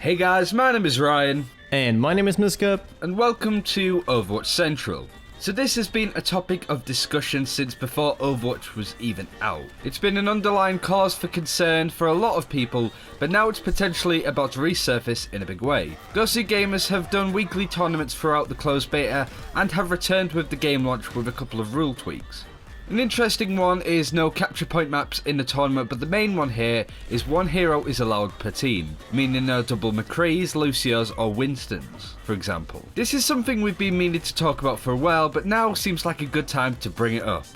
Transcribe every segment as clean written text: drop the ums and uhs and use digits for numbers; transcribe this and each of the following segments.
Hey guys, my name is Ryan. And my name is Miska. And welcome to Overwatch Central. So this has been a topic of discussion since before Overwatch was even out. It's been an underlying cause for concern for a lot of people, but now it's potentially about to resurface in a big way. Ghostly Gamers have done weekly tournaments throughout the closed beta and have returned with the game launch with a couple of rule tweaks. An interesting one is no capture point maps in the tournament, but the main one here is one hero is allowed per team, meaning no double McCrees, Lucios or Winstons, for example. This is something we've been meaning to talk about for a while, but now seems like a good time to bring it up.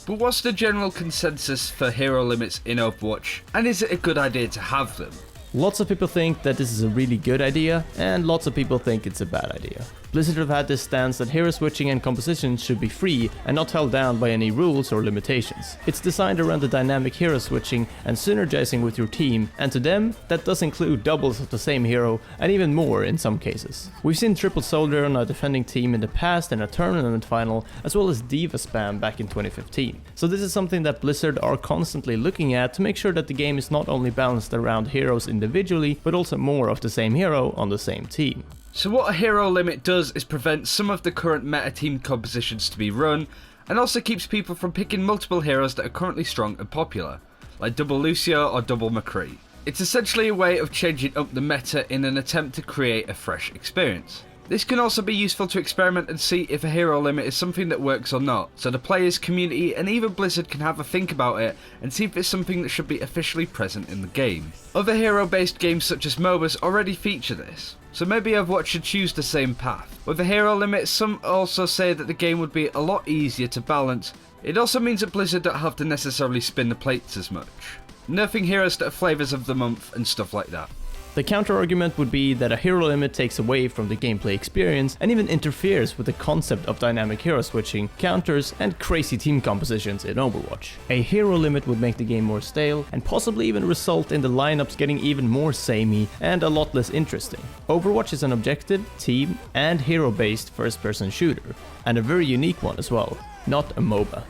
But what's the general consensus for hero limits in Overwatch, and is it a good idea to have them? Lots of people think that this is a really good idea, and lots of people think it's a bad idea. Blizzard have had this stance that hero switching and composition should be free and not held down by any rules or limitations. It's designed around the dynamic hero switching and synergizing with your team, and to them, that does include doubles of the same hero and even more in some cases. We've seen triple soldier on a defending team in the past in a tournament final, as well as diva spam back in 2015. So this is something that Blizzard are constantly looking at to make sure that the game is not only balanced around heroes individually, but also more of the same hero on the same team. So what a hero limit does is prevent some of the current meta team compositions to be run, and also keeps people from picking multiple heroes that are currently strong and popular, like double Lucio or double McCree. It's essentially a way of changing up the meta in an attempt to create a fresh experience. This can also be useful to experiment and see if a hero limit is something that works or not, so the players, community and even Blizzard can have a think about it and see if it's something that should be officially present in the game. Other hero based games such as MOBAs already feature this, so maybe Overwatch should choose the same path. With a hero limit, some also say that the game would be a lot easier to balance. It also means that Blizzard don't have to necessarily spin the plates as much, nerfing heroes that are flavours of the month and stuff like that. The counter-argument would be that a hero limit takes away from the gameplay experience and even interferes with the concept of dynamic hero switching, counters and crazy team compositions in Overwatch. A hero limit would make the game more stale and possibly even result in the lineups getting even more samey and a lot less interesting. Overwatch is an objective, team and hero-based first-person shooter, and a very unique one as well, not a MOBA.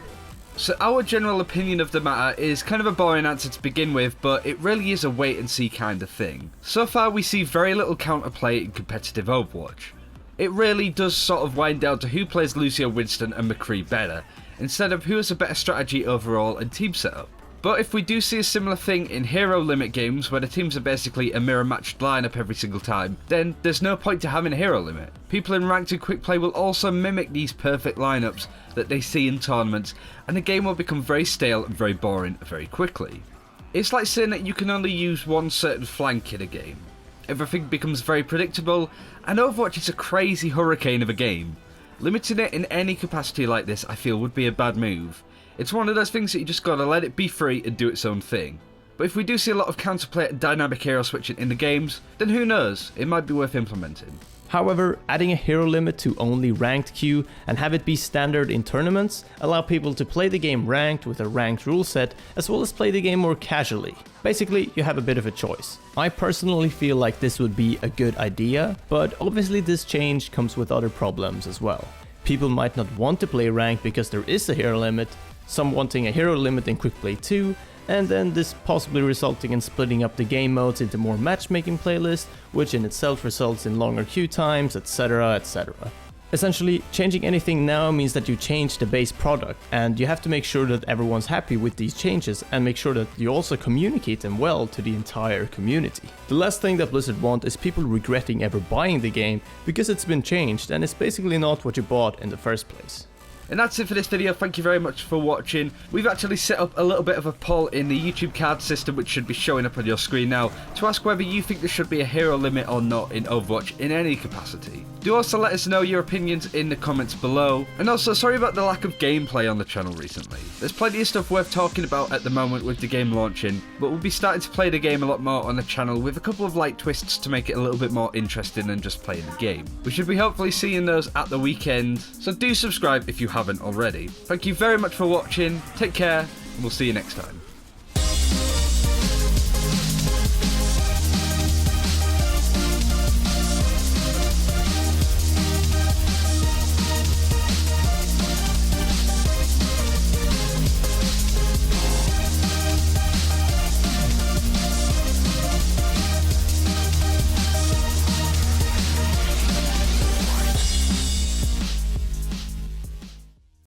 So our general opinion of the matter is kind of a boring answer to begin with, but it really is a wait and see kind of thing. So far we see very little counterplay in competitive Overwatch. It really does sort of wind down to who plays Lucio, Winston and McCree better, instead of who has a better strategy overall and team setup. But if we do see a similar thing in hero limit games where the teams are basically a mirror matched lineup every single time, then there's no point to having a hero limit. People in ranked and quick play will also mimic these perfect lineups that they see in tournaments, and the game will become very stale and very boring very quickly. It's like saying that you can only use one certain flank in a game. Everything becomes very predictable, and Overwatch is a crazy hurricane of a game. Limiting it in any capacity like this I feel would be a bad move. It's one of those things that you just gotta let it be free and do its own thing. But if we do see a lot of counterplay and dynamic hero switching in the games, then who knows, it might be worth implementing. However, adding a hero limit to only ranked queue and have it be standard in tournaments allow people to play the game ranked with a ranked rule set, as well as play the game more casually. Basically, you have a bit of a choice. I personally feel like this would be a good idea, but obviously this change comes with other problems as well. People might not want to play ranked because there is a hero limit, some wanting a hero limit in quick play too, and then this possibly resulting in splitting up the game modes into more matchmaking playlists, which in itself results in longer queue times, etc, etc. Essentially, changing anything now means that you change the base product, and you have to make sure that everyone's happy with these changes and make sure that you also communicate them well to the entire community. The last thing that Blizzard want is people regretting ever buying the game because it's been changed and it's basically not what you bought in the first place. And that's it for this video. Thank you very much for watching. We've actually set up a little bit of a poll in the YouTube card system, which should be showing up on your screen now, to ask whether you think there should be a hero limit or not in Overwatch in any capacity. Do also let us know your opinions in the comments below. And also, sorry about the lack of gameplay on the channel recently. There's plenty of stuff worth talking about at the moment with the game launching, but we'll be starting to play the game a lot more on the channel with a couple of light twists to make it a little bit more interesting than just playing the game. We should be hopefully seeing those at the weekend, so do subscribe if you haven't already. Thank you very much for watching, take care, and we'll see you next time.